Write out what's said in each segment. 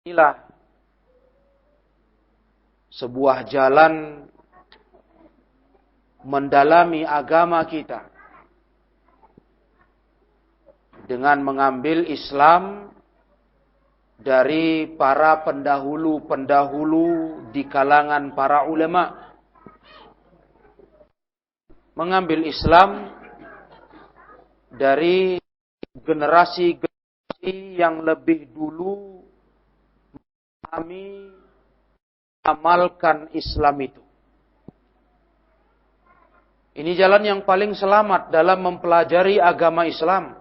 Inilah sebuah jalan mendalami agama kita dengan mengambil Islam dari para pendahulu-pendahulu di kalangan para ulama. Mengambil Islam dari generasi-generasi yang lebih dulu kami amalkan Islam itu. Ini jalan yang paling selamat dalam mempelajari agama Islam.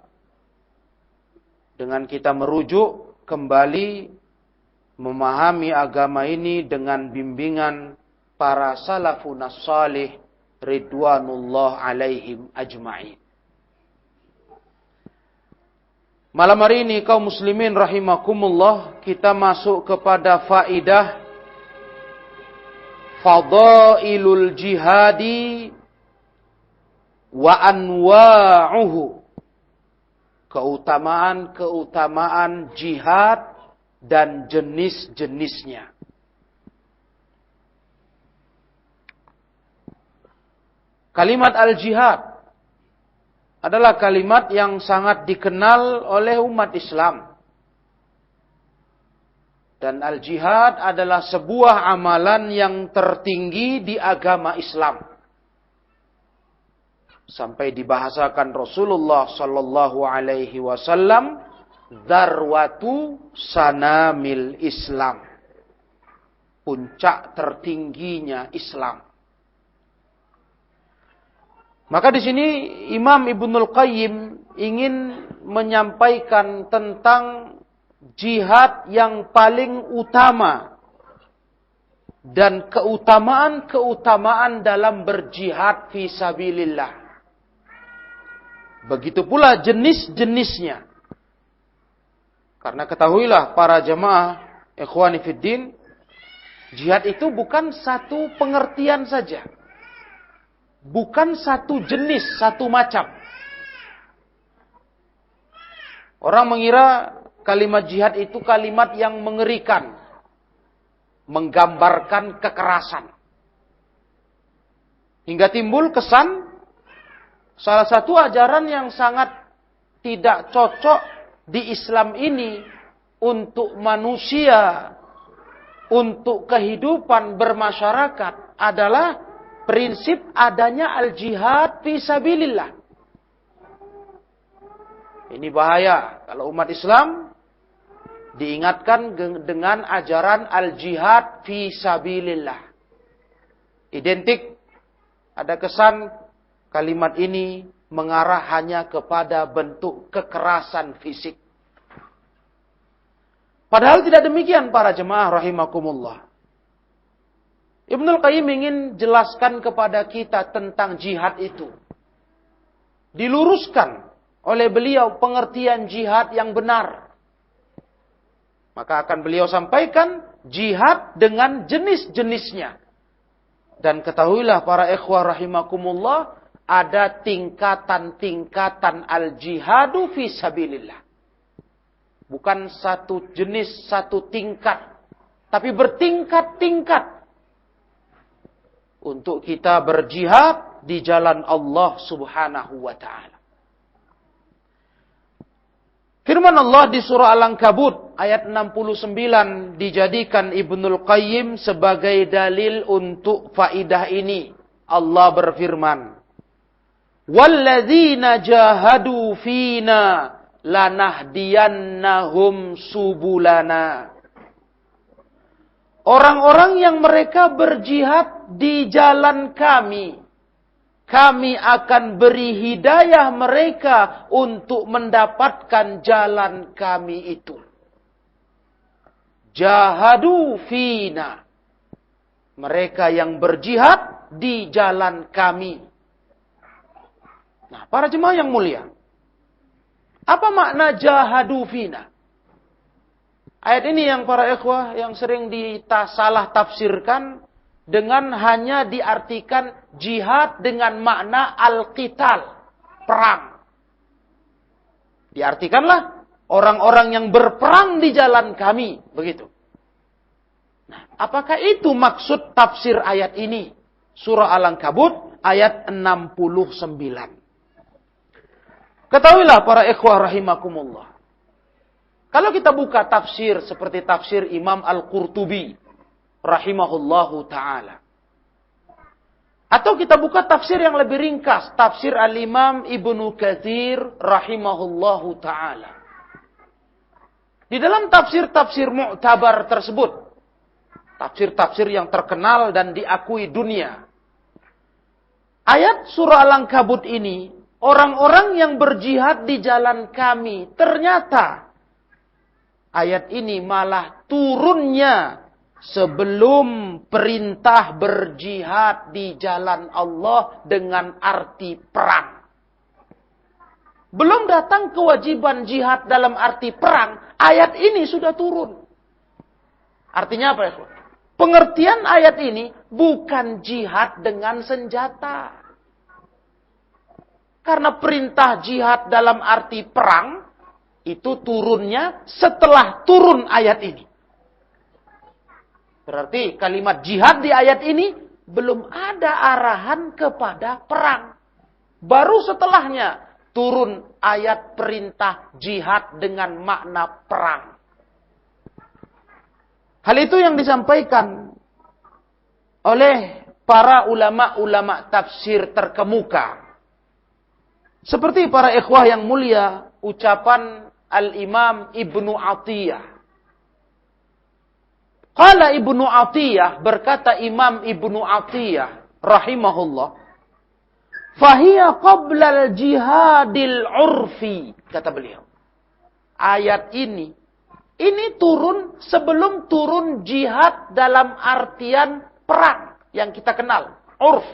Dengan kita merujuk kembali memahami agama ini dengan bimbingan para salafun salih ridwanullah alaihim ajma'in. Malam hari ini kaum muslimin rahimakumullah, kita masuk kepada faidah fadailul jihadi wa anwa'uhu. Keutamaan jihad dan jenis-jenisnya. Kalimat al-jihad adalah kalimat yang sangat dikenal oleh umat Islam. Dan al-jihad adalah sebuah amalan yang tertinggi di agama Islam. Sampai dibahasakan Rasulullah sallallahu alaihi wasallam darwatu sanamil Islam. Puncak tertingginya Islam. Maka di sini Imam Ibnul Qayyim ingin menyampaikan tentang jihad yang paling utama dan keutamaan-keutamaan dalam berjihad fi sabilillah. Begitu pula jenis-jenisnya. Karena ketahuilah para jemaah ikhwani fiddin, jihad itu bukan satu pengertian saja. Bukan satu jenis, satu macam. Orang mengira kalimat jihad itu kalimat yang mengerikan. Menggambarkan kekerasan. Hingga timbul kesan salah satu ajaran yang sangat tidak cocok di Islam ini untuk manusia, untuk kehidupan bermasyarakat adalah prinsip adanya al-jihad fi sabilillah. Ini bahaya kalau umat Islam diingatkan dengan ajaran al-jihad fi sabilillah. Identik, ada kesan kalimat ini mengarah hanya kepada bentuk kekerasan fisik. Padahal tidak demikian para jemaah rahimakumullah. Ibnul Qayyim ingin jelaskan kepada kita tentang jihad itu. Diluruskan oleh beliau pengertian jihad yang benar. Maka akan beliau sampaikan jihad dengan jenis-jenisnya. Dan ketahuilah para ikhwah rahimakumullah, ada tingkatan-tingkatan al-jihadu fi sabilillah. Bukan satu jenis, satu tingkat. Tapi bertingkat-tingkat. Untuk kita berjihad di jalan Allah subhanahu wa ta'ala. Firman Allah di surah Al-Ankabut ayat 69 dijadikan Ibnul Qayyim sebagai dalil untuk faidah ini. Allah berfirman, "Walladzina jahadu fina lanahdiyannahum subulana." Orang-orang yang mereka berjihad di jalan kami, kami akan beri hidayah mereka untuk mendapatkan jalan kami itu. Jahadu fina. Mereka yang berjihad di jalan kami. Nah, para jemaah yang mulia, apa makna jahadu fina? Ayat ini yang para ikhwah yang sering salah tafsirkan dengan hanya diartikan jihad dengan makna al-qital, perang. Diartikanlah orang-orang yang berperang di jalan kami. Begitu. Nah, apakah itu maksud tafsir ayat ini? Surah Al-Ankabut ayat 69. Ketahuilah para ikhwah rahimakumullah. Kalau kita buka tafsir seperti tafsir Imam Al-Qurtubi rahimahullahu ta'ala. Atau kita buka tafsir yang lebih ringkas. Tafsir Al-Imam Ibnu Katsir rahimahullahu ta'ala. Di dalam tafsir-tafsir mu'tabar tersebut. Tafsir-tafsir yang terkenal dan diakui dunia. Ayat surah Al-Ankabut ini. Orang-orang yang berjihad di jalan kami. Ternyata ayat ini malah turunnya sebelum perintah berjihad di jalan Allah dengan arti perang. Belum datang kewajiban jihad dalam arti perang, ayat ini sudah turun. Artinya apa ya? Pengertian ayat ini bukan jihad dengan senjata. Karena perintah jihad dalam arti perang, itu turunnya setelah turun ayat ini. Berarti kalimat jihad di ayat ini belum ada arahan kepada perang. Baru setelahnya turun ayat perintah jihad dengan makna perang. Hal itu yang disampaikan oleh para ulama-ulama tafsir terkemuka. Seperti para ikhwah yang mulia, ucapan Al-Imam Ibnu Atiyah. Qala Ibnu Atiyah, berkata Imam Ibnu Atiyah rahimahullah, fahiya qabla al-jihadil urfi, kata beliau. Ayat ini turun sebelum turun jihad dalam artian perang yang kita kenal, urf.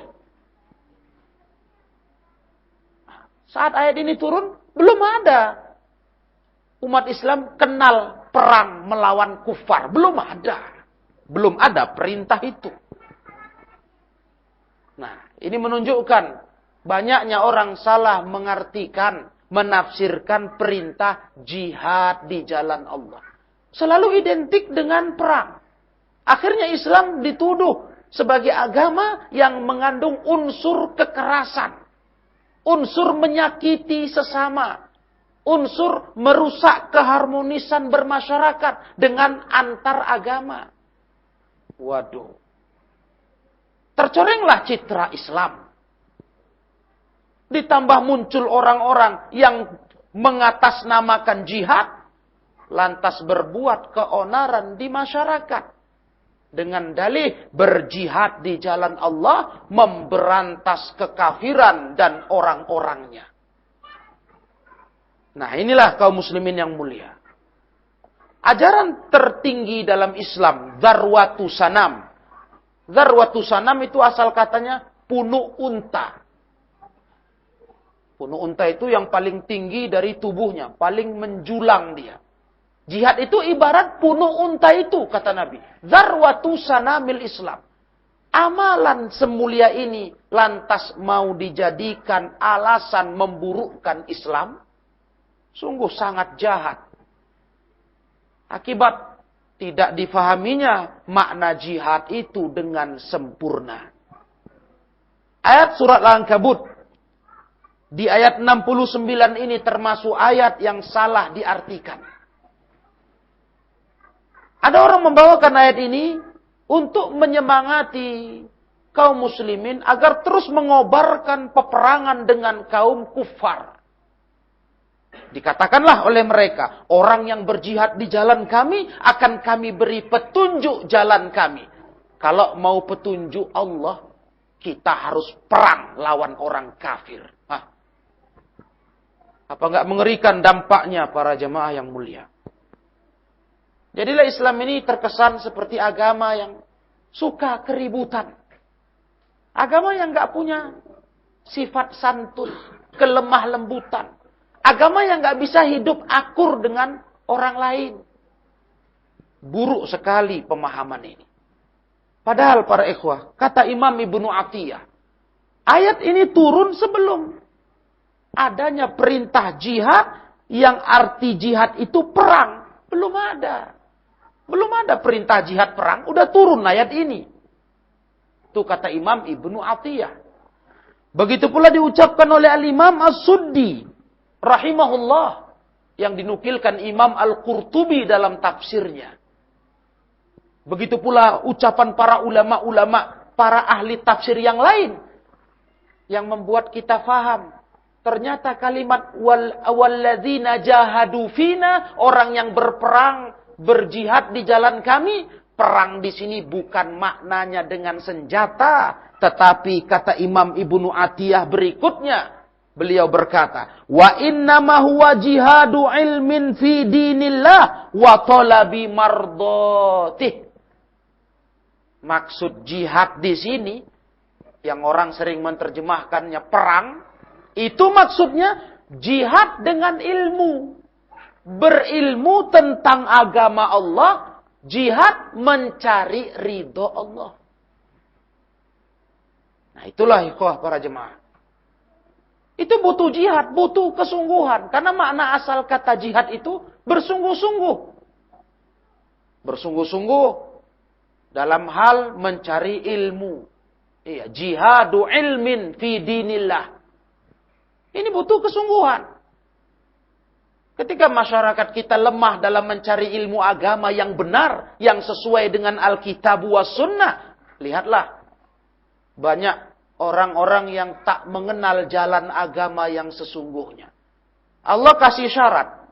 Saat ayat ini turun, belum ada umat Islam kenal perang melawan kufar. Belum ada. Belum ada perintah itu. Nah, ini menunjukkan banyaknya orang salah mengartikan, menafsirkan perintah jihad di jalan Allah. Selalu identik dengan perang. Akhirnya Islam dituduh sebagai agama yang mengandung unsur kekerasan. Unsur menyakiti sesama. Unsur merusak keharmonisan bermasyarakat dengan antar agama. Waduh. Tercorenglah citra Islam. Ditambah muncul orang-orang yang mengatasnamakan jihad. Lantas berbuat keonaran di masyarakat. Dengan dalih berjihad di jalan Allah, memberantas kekafiran dan orang-orangnya. Nah, inilah kaum muslimin yang mulia. Ajaran tertinggi dalam Islam, Dzarwatu Sanam. Dzarwatu Sanam itu asal katanya punuk unta. Punuk unta itu yang paling tinggi dari tubuhnya, paling menjulang dia. Jihad itu ibarat punuk unta itu, kata Nabi. Dzarwatu sanamil Islam. Amalan semulia ini lantas mau dijadikan alasan memburukkan Islam? Sungguh sangat jahat. Akibat tidak difahaminya makna jihad itu dengan sempurna. Ayat surat Al-Ankabut. Di ayat 69 ini termasuk ayat yang salah diartikan. Ada orang membawakan ayat ini untuk menyemangati kaum muslimin agar terus mengobarkan peperangan dengan kaum kufar. Dikatakanlah oleh mereka, orang yang berjihad di jalan kami akan kami beri petunjuk jalan kami. Kalau mau petunjuk Allah, kita harus perang lawan orang kafir. Hah? Apa enggak mengerikan dampaknya para jemaah yang mulia? Jadilah Islam ini terkesan seperti agama yang suka keributan. Agama yang enggak punya sifat santun, kelemah lembutan. Agama yang enggak bisa hidup akur dengan orang lain. Buruk sekali pemahaman ini. Padahal para ikhwah, kata Imam Ibnu Atiyah, ayat ini turun sebelum adanya perintah jihad yang arti jihad itu perang. Belum ada. Belum ada perintah jihad perang. Udah turun ayat ini. Itu kata Imam Ibnu Athiyah. Begitu pula diucapkan oleh Al-Imam As-Suddi rahimahullah, yang dinukilkan Imam Al-Qurtubi dalam tafsirnya. Begitu pula ucapan para ulama-ulama, para ahli tafsir yang lain, yang membuat kita faham. Ternyata kalimat walladzina jahadu fina, orang yang berperang, berjihad di jalan kami. Perang di sini bukan maknanya dengan senjata, tetapi kata Imam Ibnu Athiyah berikutnya, beliau berkata, wa innama huwa jihadu ilmin fi dinillah wa talabi mardhatih. Maksud jihad di sini, yang orang sering menerjemahkannya perang, itu maksudnya jihad dengan ilmu. Berilmu tentang agama Allah, jihad mencari ridho Allah. Nah, itulah ikhwah para jemaah. Itu butuh jihad, butuh kesungguhan. Karena makna asal kata jihad itu bersungguh-sungguh. Bersungguh-sungguh dalam hal mencari ilmu. Iya, jihadu ilmin fi dinillah. Ini butuh kesungguhan. Ketika masyarakat kita lemah dalam mencari ilmu agama yang benar, yang sesuai dengan Alkitab wa Sunnah, lihatlah, banyak orang-orang yang tak mengenal jalan agama yang sesungguhnya. Allah kasih syarat.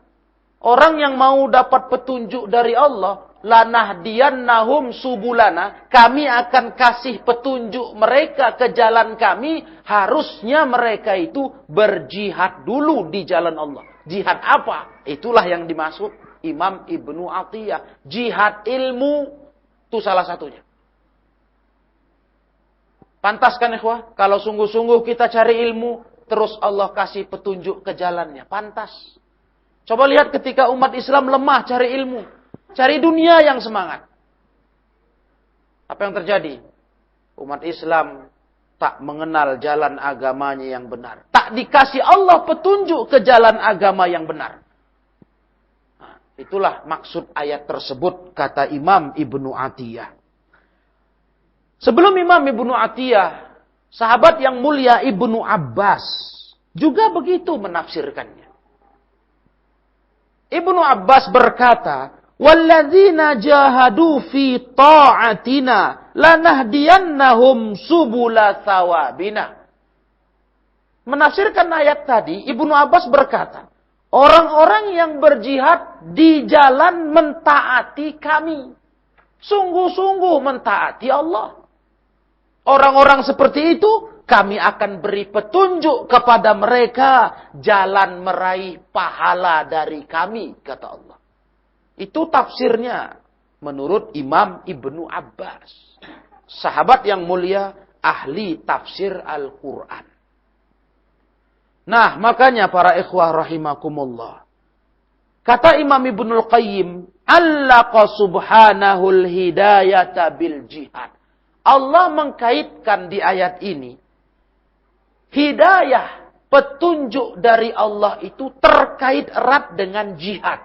Orang yang mau dapat petunjuk dari Allah, lanahdiyannahum subulana, kami akan kasih petunjuk mereka ke jalan kami, harusnya mereka itu berjihad dulu di jalan Allah. Jihad apa? Itulah yang dimaksud Imam Ibnu Athiyah. Jihad ilmu, itu salah satunya. Pantas kan ikhwah? Kalau sungguh-sungguh kita cari ilmu, terus Allah kasih petunjuk ke jalannya. Pantas. Coba lihat ketika umat Islam lemah cari ilmu. Cari dunia yang semangat. Apa yang terjadi? Umat Islam tak mengenal jalan agamanya yang benar. Tak dikasih Allah petunjuk ke jalan agama yang benar. Nah, itulah maksud ayat tersebut, kata Imam Ibnu Athiyah. Sebelum Imam Ibnu Athiyah, sahabat yang mulia Ibnu Abbas juga begitu menafsirkannya. Ibnu Abbas berkata, walladzina jahadu fi ta'atina lanahdiyannahum subula thawabina. Menafsirkan ayat tadi, Ibnu Abbas berkata, orang-orang yang berjihad di jalan mentaati kami. Sungguh-sungguh mentaati Allah. Orang-orang seperti itu, kami akan beri petunjuk kepada mereka jalan meraih pahala dari kami, kata Allah. Itu tafsirnya menurut Imam Ibnu Abbas. Sahabat yang mulia, ahli tafsir Al-Quran. Nah, makanya para ikhwah rahimakumullah. Kata Imam Ibnul Qayyim, allaqa subhanahul hidayata bil jihad. Allah mengkaitkan di ayat ini, hidayah, petunjuk dari Allah itu terkait erat dengan jihad.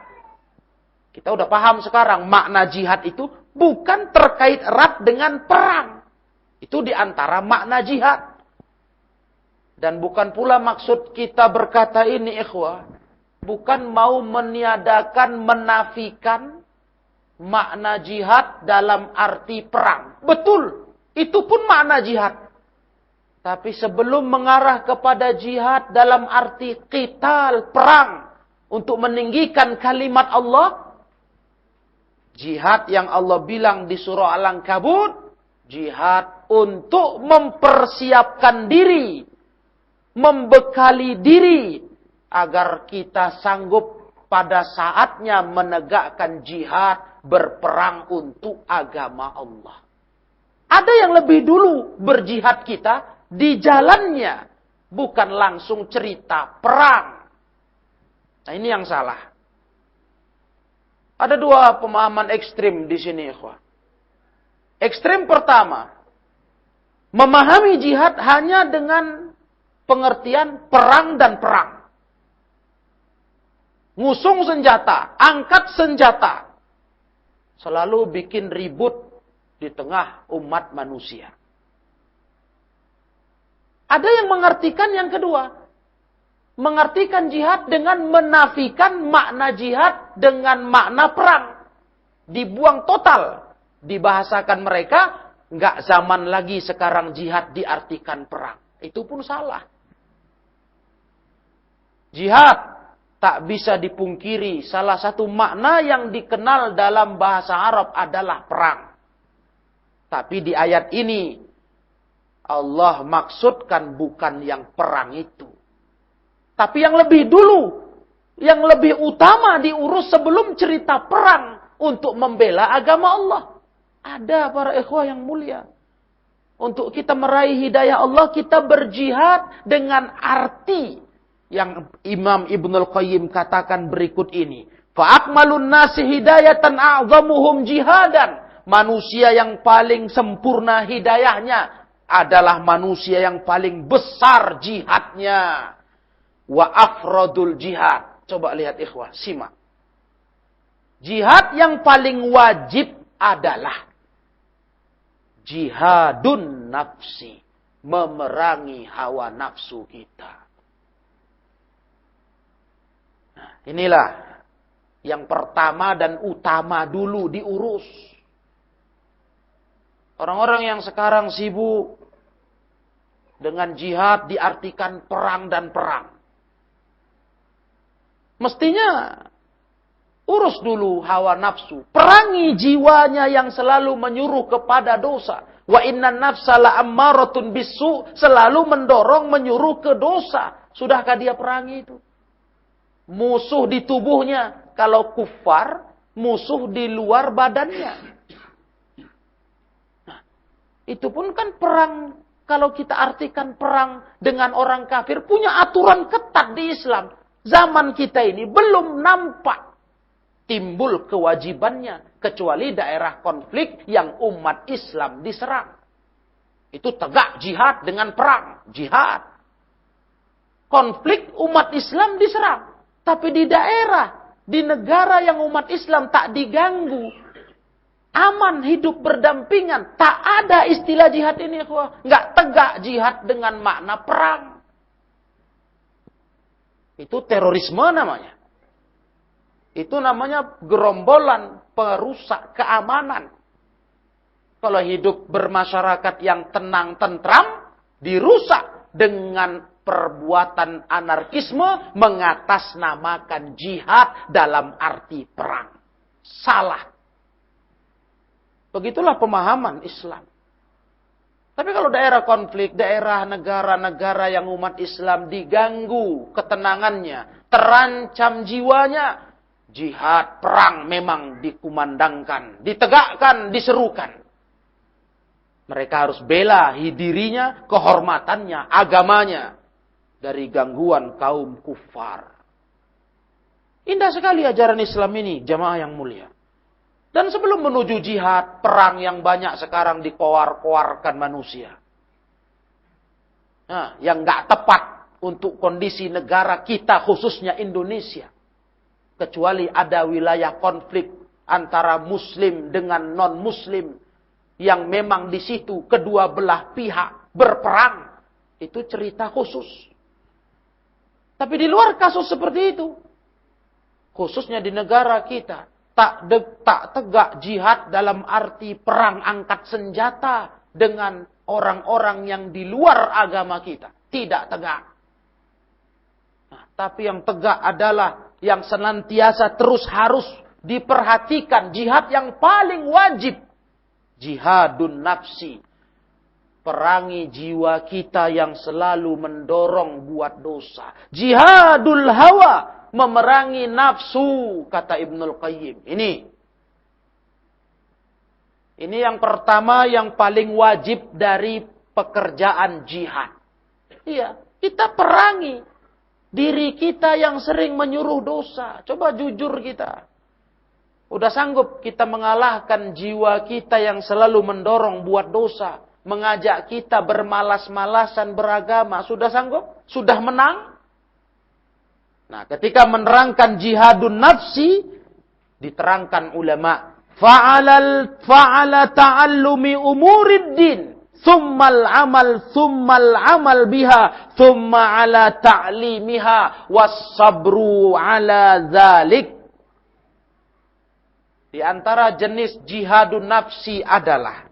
Kita udah paham sekarang, makna jihad itu bukan terkait erat dengan perang. Itu di antara makna jihad. Dan bukan pula maksud kita berkata ini, ikhwah, bukan mau meniadakan, menafikan makna jihad dalam arti perang. Betul, itu pun makna jihad. Tapi sebelum mengarah kepada jihad dalam arti qital, perang, untuk meninggikan kalimat Allah, jihad yang Allah bilang di surah Al-Ankabut, jihad untuk mempersiapkan diri, membekali diri, agar kita sanggup pada saatnya menegakkan jihad, berperang untuk agama Allah. Ada yang lebih dulu berjihad kita di jalannya, bukan langsung cerita perang. Nah, ini yang salah. Ada dua pemahaman ekstrim di sini, ikhwah. Ekstrim pertama, memahami jihad hanya dengan pengertian perang dan perang. ngusung senjata, angkat senjata. Selalu bikin ribut di tengah umat manusia. Ada yang mengartikan yang kedua. Mengartikan jihad dengan menafikan makna jihad dengan makna perang. Dibuang total. Dibahasakan mereka, nggak zaman lagi sekarang jihad diartikan perang. Itu pun salah. Jihad tak bisa dipungkiri. Salah satu makna yang dikenal dalam bahasa Arab adalah perang. Tapi di ayat ini, Allah maksudkan bukan yang perang itu. Tapi yang lebih dulu, yang lebih utama diurus sebelum cerita perang untuk membela agama Allah. Ada para ikhwah yang mulia. Untuk kita meraih hidayah Allah, kita berjihad dengan arti yang Imam Ibnul Qayyim katakan berikut ini. Fa'akmalun nasi hidayatan a'zamuhum jihadan. Manusia yang paling sempurna hidayahnya adalah manusia yang paling besar jihadnya. Wa afrodul jihad. Coba lihat ikhwah, simak. Jihad yang paling wajib adalah jihadun nafsi. Memerangi hawa nafsu kita. Nah, inilah yang pertama dan utama dulu diurus. Orang-orang yang sekarang sibuk dengan jihad diartikan perang dan perang. Mestinya urus dulu hawa nafsu. Perangi jiwanya yang selalu menyuruh kepada dosa. Wa innan nafsa la'ammaratun bisu. Selalu mendorong menyuruh ke dosa. Sudahkah dia perangi itu? Musuh di tubuhnya. Kalau kufar, musuh di luar badannya. Itu pun kan perang, kalau kita artikan perang dengan orang kafir, punya aturan ketat di Islam. Zaman kita ini belum nampak timbul kewajibannya, kecuali daerah konflik yang umat Islam diserang. Itu tegak jihad dengan perang, jihad. Konflik umat Islam diserang. Tapi di daerah, di negara yang umat Islam tak diganggu, aman hidup berdampingan. Tak ada istilah jihad ini. Nggak tegak jihad dengan makna perang. Itu terorisme namanya. Itu namanya gerombolan perusak keamanan. Kalau hidup bermasyarakat yang tenang tentram, dirusak dengan perbuatan anarkisme, mengatasnamakan jihad dalam arti perang. Salah. Begitulah pemahaman Islam. Tapi kalau daerah konflik, daerah negara-negara yang umat Islam diganggu ketenangannya, terancam jiwanya, jihad, perang memang dikumandangkan, ditegakkan, diserukan. Mereka harus bela dirinya, kehormatannya, agamanya dari gangguan kaum kufar. Indah sekali ajaran Islam ini, jamaah yang mulia. Dan sebelum menuju jihad, perang yang banyak sekarang dikoar-koarkan manusia. Nah, yang nggak tepat untuk kondisi negara kita, khususnya Indonesia. Kecuali ada wilayah konflik antara Muslim dengan non-Muslim. Yang memang di situ kedua belah pihak berperang. Itu cerita khusus. Tapi di luar kasus seperti itu, khususnya di negara kita, tak tegak jihad dalam arti perang angkat senjata dengan orang-orang yang di luar agama kita. Tidak tegak. Nah, tapi yang tegak adalah yang senantiasa terus harus diperhatikan. Jihad yang paling wajib. Jihadun nafsi. Perangi jiwa kita yang selalu mendorong buat dosa. Jihadul hawa. Memerangi nafsu, kata Ibnul Qayyim. Ini yang pertama yang paling wajib dari pekerjaan jihad. Iya, kita perangi diri kita yang sering menyuruh dosa. Coba jujur kita. Udah sanggup kita mengalahkan jiwa kita yang selalu mendorong buat dosa. Mengajak kita bermalas-malasan beragama. Sudah sanggup? Sudah menang? Nah, ketika menerangkan jihadun nafsi, diterangkan ulama, fa'ala ta'allumi umuriddin, thummal amal biha, thumma ala ta'limiha, wassabru ala dzalik. Di antara jenis jihadun nafsi adalah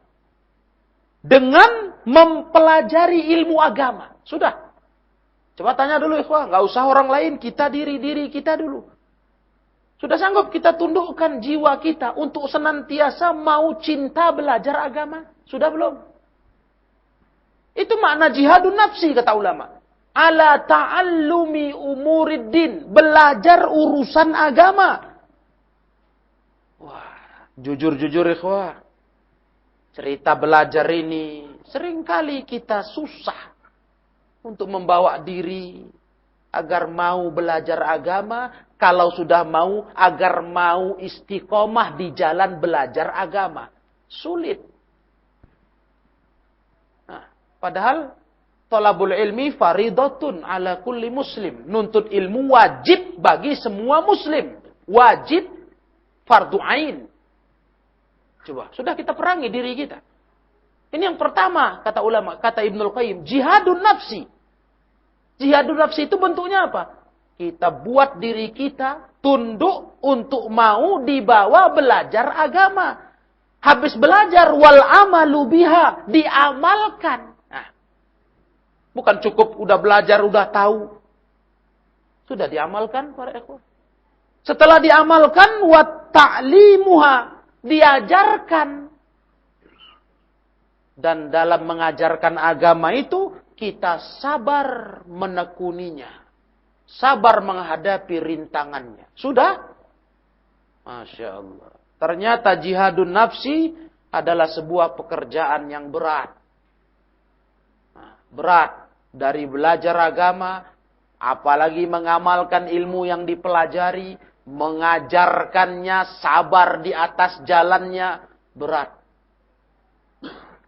dengan mempelajari ilmu agama. Sudah. Coba tanya dulu ikhwah, nggak usah orang lain, kita diri kita dulu. Sudah sanggup kita tundukkan jiwa kita untuk senantiasa mau cinta belajar agama? Sudah belum? Itu makna jihadun nafsi kata ulama. Ala ta'allumi umuriddin, belajar urusan agama. Wah, jujur ikhwah. Cerita belajar ini seringkali kita susah untuk membawa diri agar mau belajar agama, kalau sudah mau agar mau istiqomah di jalan belajar agama. Sulit. Nah, padahal thalabul ilmi faridatun ala kulli muslim. Nuntut ilmu wajib bagi semua muslim. Wajib fardu ain. Coba, sudah kita perangi diri kita. Ini yang pertama, kata ulama, kata Ibnul Qayyim, jihadun nafsi. Jihadun nafsi itu bentuknya apa? Kita buat diri kita tunduk untuk mau dibawa belajar agama. Habis belajar, wal amalu biha, diamalkan. Nah, bukan cukup udah belajar, udah tahu. Sudah diamalkan para ikhwan. Setelah diamalkan, wa ta'limuha, diajarkan. Dan dalam mengajarkan agama itu, kita sabar menekuninya. Sabar menghadapi rintangannya. Sudah? Masya Allah. Ternyata jihadun nafsi adalah sebuah pekerjaan yang berat. Berat. Dari belajar agama, apalagi mengamalkan ilmu yang dipelajari, mengajarkannya, sabar di atas jalannya, berat.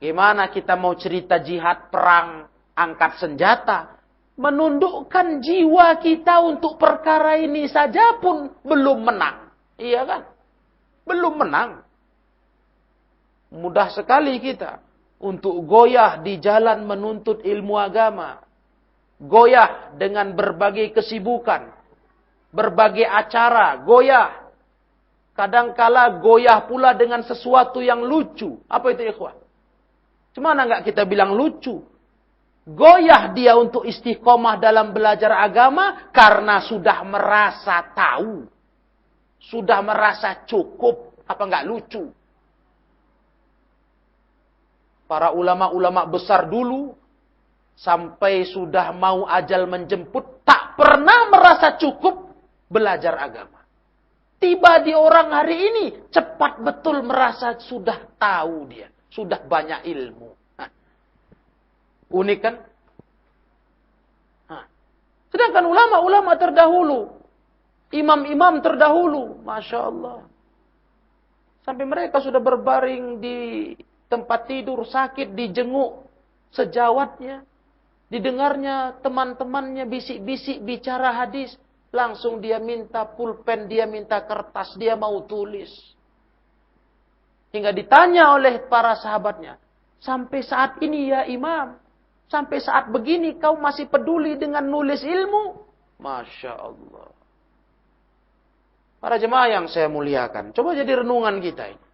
Gimana kita mau cerita jihad perang, angkat senjata, menundukkan jiwa kita untuk perkara ini saja pun belum menang. Iya kan? Belum menang. Mudah sekali kita untuk goyah di jalan menuntut ilmu agama. Goyah dengan berbagai kesibukan, berbagai acara, goyah. Kadangkala goyah pula dengan sesuatu yang lucu. Apa itu ikhwah? Cemana enggak kita bilang lucu? Goyah dia untuk istiqomah dalam belajar agama karena sudah merasa tahu. Sudah merasa cukup. Apa enggak lucu? Para ulama-ulama besar dulu, sampai sudah mau ajal menjemput, tak pernah merasa cukup belajar agama. Tiba di orang hari ini, cepat betul merasa sudah tahu dia. Sudah banyak ilmu. Nah, unik kan? Nah, sedangkan ulama-ulama terdahulu, imam-imam terdahulu, Masya Allah. Sampai mereka sudah berbaring di tempat tidur, sakit, dijenguk sejawatnya. Didengarnya teman-temannya bisik-bisik bicara hadis. Langsung dia minta pulpen, dia minta kertas, dia mau tulis. Hingga ditanya oleh para sahabatnya, sampai saat ini ya imam, sampai saat begini kau masih peduli dengan nulis ilmu? Masya Allah. Para jemaah yang saya muliakan, coba jadi renungan kita ini.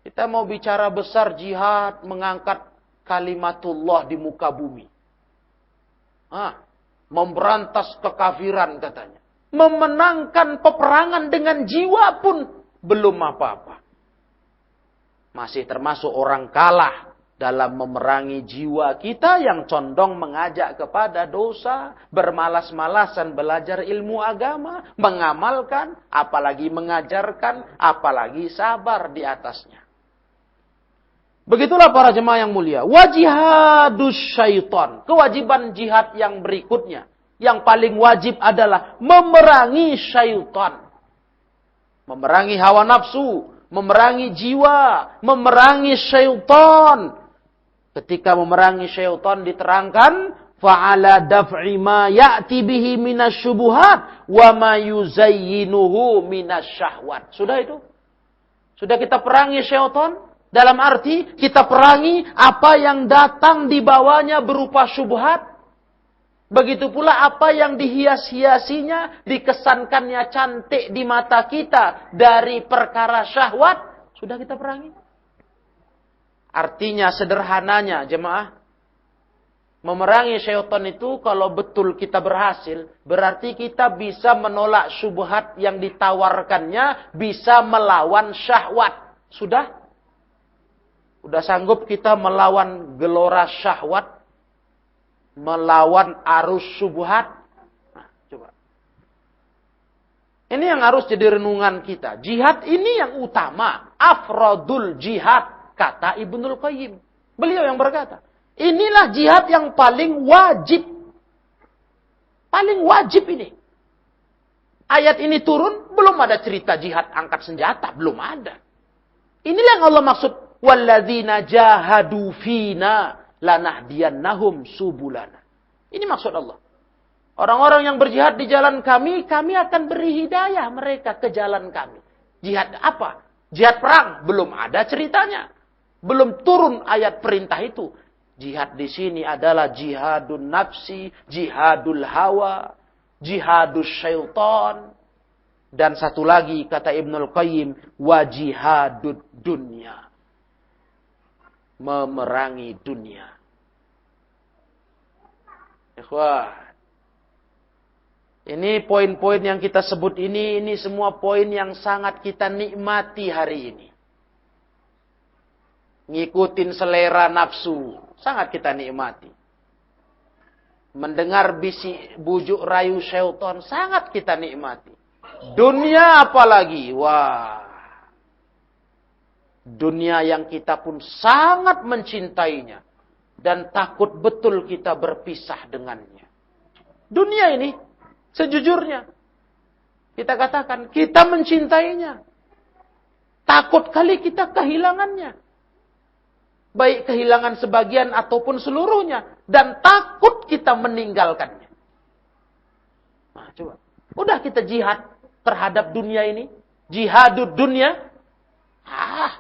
Kita mau bicara besar jihad, mengangkat kalimatullah di muka bumi. Memberantas kekafiran katanya. Memenangkan peperangan dengan jiwa pun belum apa-apa. Masih termasuk orang kalah dalam memerangi jiwa kita yang condong mengajak kepada dosa, bermalas-malasan belajar ilmu agama, mengamalkan, apalagi mengajarkan, apalagi sabar di atasnya. Begitulah para jemaah yang mulia. Wajihadus syaitan. Kewajiban jihad yang berikutnya. Yang paling wajib adalah memerangi syaitan. Memerangi hawa nafsu. Memerangi jiwa. Memerangi syaitan. Ketika memerangi syaitan diterangkan. fa'ala daf'i ma ya'ti bihi minasyubuhat wa ma yuzayyinuhu minasyahwat. Sudah itu. Sudah kita perangi syaitan. Dalam arti kita perangi apa yang datang di bawahnya berupa syubhat. Begitu pula apa yang dihias-hiasinya, dikesankannya cantik di mata kita dari perkara syahwat. Sudah kita perangi. Artinya sederhananya jemaah, memerangi syaitan itu kalau betul kita berhasil, berarti kita bisa menolak syubhat yang ditawarkannya, bisa melawan syahwat. Sudah? Udah sanggup kita melawan gelora syahwat? Melawan arus syubhat? Nah, coba. Ini yang harus jadi renungan kita. Jihad ini yang utama. Afrodul jihad, kata Ibnul Qayyim. Beliau yang berkata, inilah jihad yang paling wajib. Paling wajib ini. Ayat ini turun, belum ada cerita jihad angkat senjata. Belum ada. Inilah yang Allah maksud. Walladzina jahadu fina lanahdiyannahum subulana. Ini maksud Allah. Orang-orang yang berjihad di jalan kami akan beri hidayah mereka ke jalan kami. Jihad apa? Jihad perang. Belum ada ceritanya. Belum turun ayat perintah itu. Jihad di sini adalah jihadun nafsi, jihadul hawa, jihadus syaitan. Dan satu lagi kata Ibnul Qayyim, wa jihadud dunya. Memerangi dunia. Ikhwah. Ini poin-poin yang kita sebut ini semua poin yang sangat kita nikmati hari ini. Ngikutin selera nafsu, sangat kita nikmati. Mendengar bisik bujuk rayu syaitan, sangat kita nikmati. Dunia apalagi, wah. Dunia yang kita pun sangat mencintainya. Dan takut betul kita berpisah dengannya. Dunia ini, sejujurnya, kita katakan, kita mencintainya. Takut kali kita kehilangannya. Baik kehilangan sebagian ataupun seluruhnya. Dan takut kita meninggalkannya. Nah, coba. Udah kita jihad terhadap dunia ini. Jihadud dunia.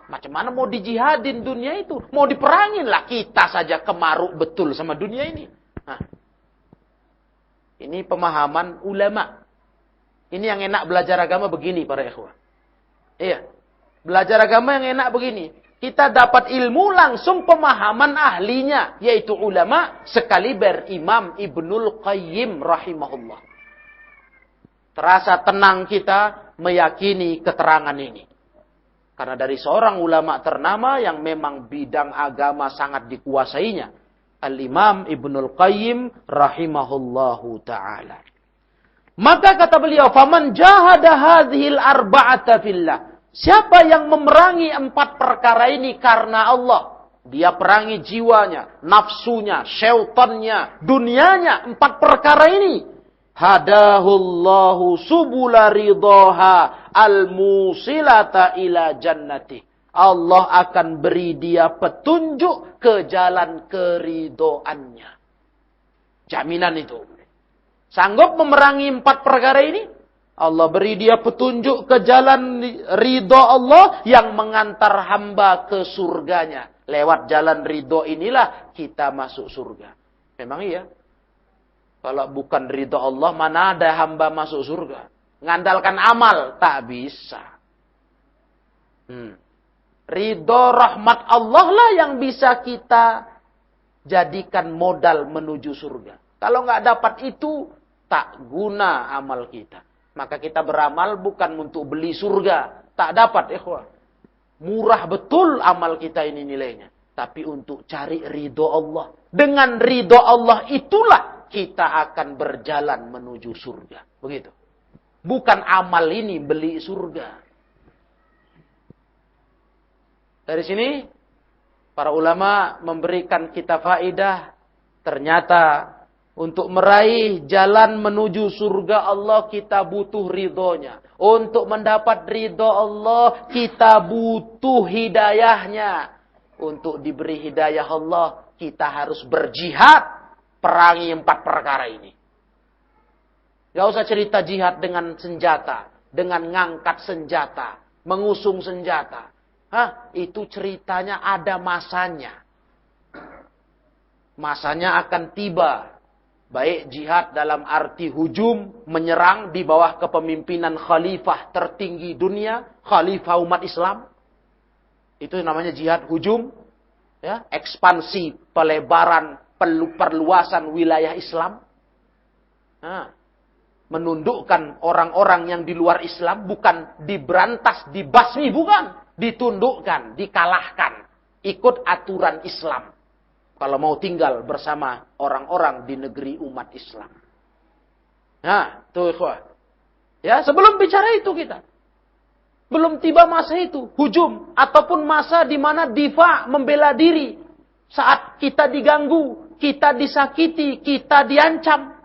Macam mana mau dijihadin dunia itu? Mau diperangin lah. Kita saja kemaruk betul sama dunia ini. Nah, ini pemahaman ulama. Ini yang enak belajar agama begini para ikhwah. Iya. Belajar agama yang enak begini. Kita dapat ilmu langsung pemahaman ahlinya. Yaitu ulama sekaliber Imam Ibnul Qayyim rahimahullah. Terasa tenang kita meyakini keterangan ini. Karena dari seorang ulama ternama yang memang bidang agama sangat dikuasainya. Al-Imam Ibnul Qayyim rahimahullahu ta'ala. Maka kata beliau, "Faman jahada hadhil arba'ata fillah." Siapa yang memerangi 4 perkara ini karena Allah. Dia perangi jiwanya, nafsunya, syaitannya, dunianya. 4 perkara ini. Hadahullahu subula ridhaha al-musilata ila jannati. Allah akan beri dia petunjuk ke jalan keridoannya. Jaminan itu. Sanggup memerangi 4 perkara ini? Allah beri dia petunjuk ke jalan ridho Allah yang mengantar hamba ke surganya. Lewat jalan ridho inilah kita masuk surga. Memang iya. Kalau bukan ridho Allah, mana ada hamba masuk surga? Ngandalkan amal, tak bisa. Ridho rahmat Allah lah yang bisa kita jadikan modal menuju surga. Kalau nggak dapat itu, tak guna amal kita. Maka kita beramal bukan untuk beli surga. Tak dapat, ikhwah. Murah betul amal kita ini nilainya. Tapi untuk cari ridho Allah. Dengan ridho Allah itulah kita akan berjalan menuju surga. Begitu. Bukan amal ini beli surga. Dari sini, para ulama memberikan kita faedah. Ternyata, untuk meraih jalan menuju surga Allah, kita butuh ridhonya. Untuk mendapat ridho Allah, kita butuh hidayahnya. Untuk diberi hidayah Allah, kita harus berjihad. perangi 4 perkara ini. Gak usah cerita jihad dengan senjata, dengan ngangkat senjata, mengusung senjata. Itu ceritanya ada masanya. Masanya akan tiba. Baik jihad dalam arti hujum, menyerang di bawah kepemimpinan khalifah tertinggi dunia, khalifah umat Islam. Itu namanya jihad hujum. Ya, ekspansi, pelebaran, perluasan wilayah Islam. Menundukkan orang-orang yang di luar Islam, bukan diberantas, dibasmi, bukan. Ditundukkan, dikalahkan. Ikut aturan Islam. Kalau mau tinggal bersama orang-orang di negeri umat Islam. Nah, tuh ikhwah. Ya, sebelum bicara itu kita. Belum tiba masa itu, hujum. Ataupun masa di mana difa, membela diri. Saat kita diganggu, kita disakiti, kita diancam.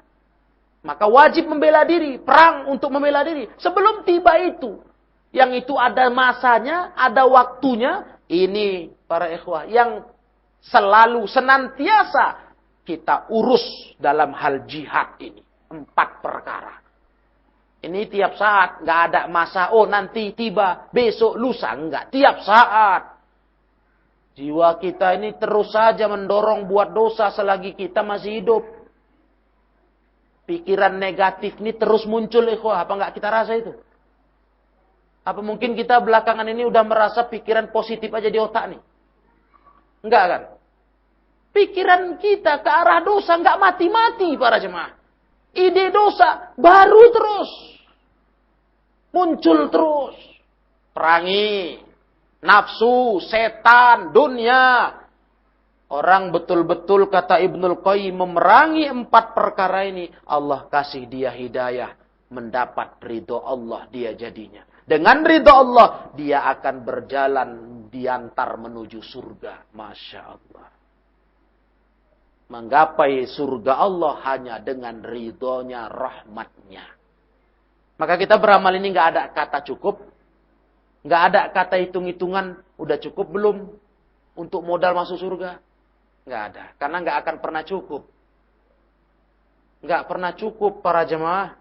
Maka wajib membela diri, perang untuk membela diri. Sebelum tiba itu. Yang itu ada masanya, ada waktunya. Ini para ikhwah yang selalu senantiasa kita urus dalam hal jihad ini. 4 perkara. Ini tiap saat, nggak ada masa, nanti tiba, besok, lusa, enggak. Tiap saat. Jiwa kita ini terus saja mendorong buat dosa selagi kita masih hidup. Pikiran negatif ini terus muncul, ikhwah. Apa nggak kita rasa itu? Apa mungkin kita belakangan ini udah merasa pikiran positif aja di otak nih? Enggak kan? Pikiran kita ke arah dosa nggak mati-mati para jemaah. Ide dosa baru terus. Muncul terus. Perangi. Nafsu, setan, dunia. Orang betul-betul kata Ibnul Qayyim memerangi 4 perkara ini. Allah kasih dia hidayah. Mendapat ridho Allah dia jadinya. Dengan ridho Allah dia akan berjalan diantar menuju surga. Masya Allah. Menggapai surga Allah hanya dengan ridhonya, rahmatnya. Maka kita beramal ini nggak ada kata cukup. Nggak ada kata hitung-hitungan. Udah cukup belum untuk modal masuk surga? Nggak ada. Karena nggak akan pernah cukup. Nggak pernah cukup para jemaah.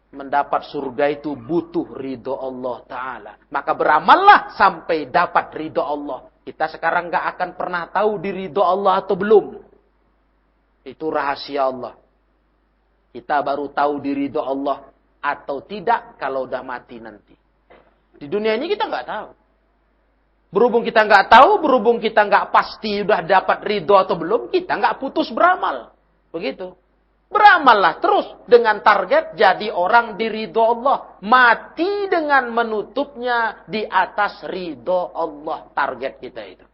Mendapat surga itu butuh ridho Allah Ta'ala. Maka beramallah sampai dapat ridho Allah. Kita sekarang nggak akan pernah tahu di ridho Allah atau belum. Itu rahasia Allah. Kita baru tahu di ridho Allah atau tidak kalau udah mati nanti. Di dunia ini kita nggak tahu. Berhubung kita nggak tahu, berhubung kita nggak pasti udah dapat ridho atau belum, kita nggak putus beramal. Begitu. Beramallah terus dengan target jadi orang di ridho Allah. Mati dengan menutupnya di atas ridho Allah. Target kita itu.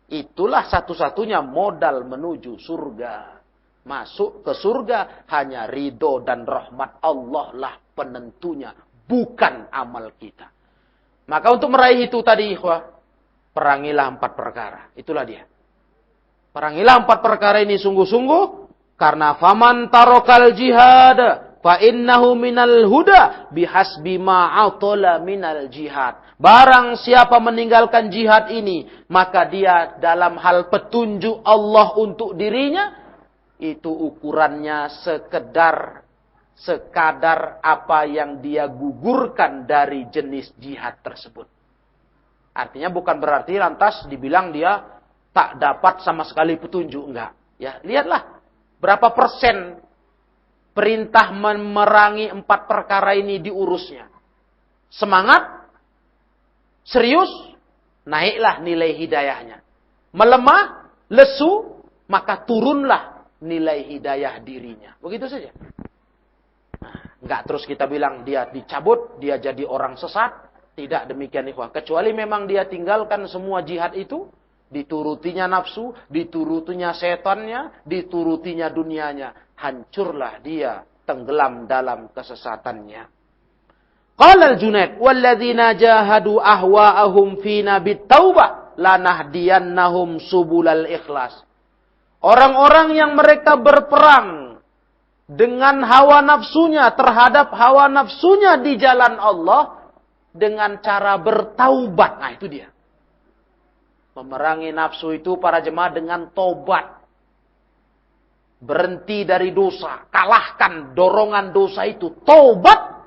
Itulah satu-satunya modal menuju surga. Masuk ke surga hanya ridho dan rahmat Allah lah penentunya. Bukan amal kita. Maka untuk meraih itu tadi ikhwah. Perangilah 4 perkara. Itulah dia. Perangilah 4 perkara ini sungguh-sungguh. Karena faman tarokal jihad fa innahu minal huda bihasbi ma'atala minal jihad. Barang siapa meninggalkan jihad ini, maka dia dalam hal petunjuk Allah untuk dirinya, itu ukurannya sekadar apa yang dia gugurkan dari jenis jihad tersebut. Artinya bukan berarti lantas dibilang dia tak dapat sama sekali petunjuk. Enggak. Ya, lihatlah. Berapa persen perintah memerangi 4 perkara ini diurusnya. Semangat, serius, naiklah nilai hidayahnya. Melemah, lesu, maka turunlah nilai hidayah dirinya. Begitu saja. Nah, enggak terus kita bilang dia dicabut, dia jadi orang sesat. Tidak demikian ikhwah. Kecuali memang dia tinggalkan semua jihad itu. Diturutinya nafsu, diturutinya setannya, diturutinya dunianya. Hancurlah dia, tenggelam dalam kesesatannya. Qala al-Junaid, "Walladzina jahadu ahwa'ahum fina bit-taubah lanahdiyannahum subulal ikhlas." Orang-orang yang mereka berperang dengan hawa nafsunya terhadap hawa nafsunya di jalan Allah dengan cara bertaubat. Nah, itu dia. Memerangi nafsu itu para jemaah dengan tobat. berhenti dari dosa, kalahkan dorongan dosa itu, taubat,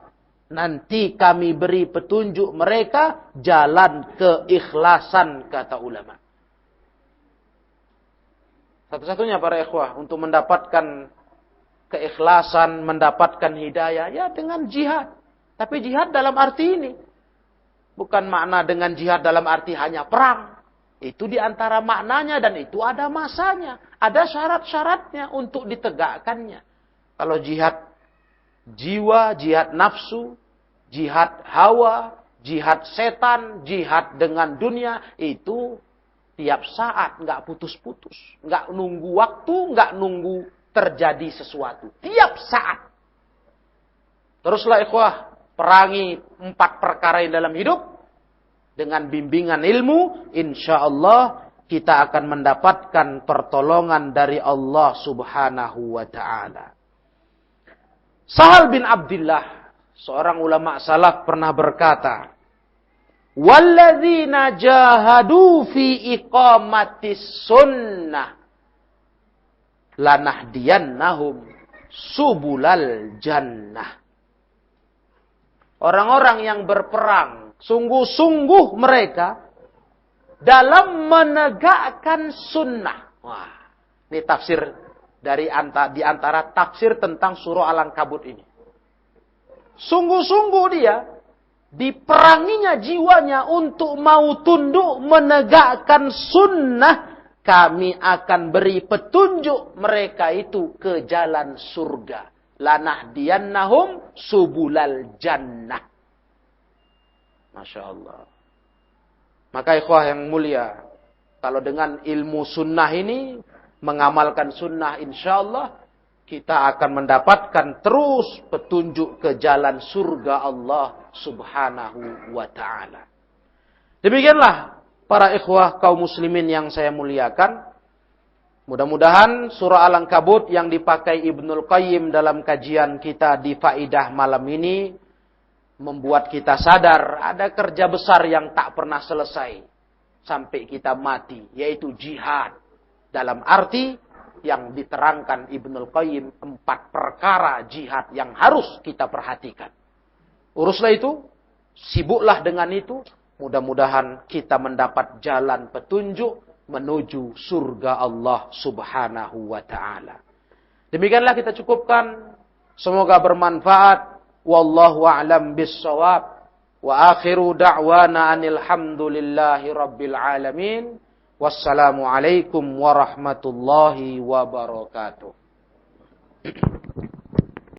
nanti kami beri petunjuk mereka jalan keikhlasan, kata ulama. Satu-satunya para ikhwah untuk mendapatkan keikhlasan, mendapatkan hidayah, ya dengan jihad. Tapi jihad dalam arti ini. Bukan makna dengan jihad dalam arti hanya perang. Itu diantara maknanya dan itu ada masanya. Ada syarat-syaratnya untuk ditegakkannya. Kalau jihad jiwa, jihad nafsu, jihad hawa, jihad setan, jihad dengan dunia, itu tiap saat, nggak putus-putus. Nggak nunggu waktu, nggak nunggu terjadi sesuatu. Tiap saat. Teruslah ikhwah, perangi 4 perkara yang dalam hidup. Dengan bimbingan ilmu, insya Allah kita akan mendapatkan pertolongan dari Allah subhanahu wa ta'ala. Sahal bin Abdullah, seorang ulama salaf pernah berkata, "Walladzina jahadu fi iqamatis sunnah lanahdiyannahum subulal jannah." Orang-orang yang berperang, sungguh-sungguh mereka dalam menegakkan sunnah. Wah, ini tafsir di antara tafsir tentang surah Al-Ankabut ini. Sungguh-sungguh dia diperanginya jiwanya untuk mau tunduk menegakkan sunnah, kami akan beri petunjuk mereka itu ke jalan surga. Lanahdiyannahum subulal jannah. Masya Allah. Maka ikhwah yang mulia, kalau dengan ilmu sunnah ini, mengamalkan sunnah, insya Allah kita akan mendapatkan terus petunjuk ke jalan surga Allah subhanahu wa ta'ala. Demikianlah para ikhwah kaum muslimin yang saya muliakan. Mudah-mudahan surah Al-Ankabut yang dipakai Ibnul Qayyim dalam kajian kita di Faidah malam ini membuat kita sadar ada kerja besar yang tak pernah selesai sampai kita mati, yaitu jihad. Dalam arti yang diterangkan Ibnul Qayyim 4 perkara jihad yang harus kita perhatikan. Uruslah itu, sibuklah dengan itu, mudah-mudahan kita mendapat jalan petunjuk menuju surga Allah subhanahu wa ta'ala. Demikianlah kita cukupkan. Semoga bermanfaat. Wallahu a'lam bis-shawab. Wa akhiru da'wana anil hamdulillahi rabbil alamin. Wassalamu alaikum warahmatullahi wabarakatuh.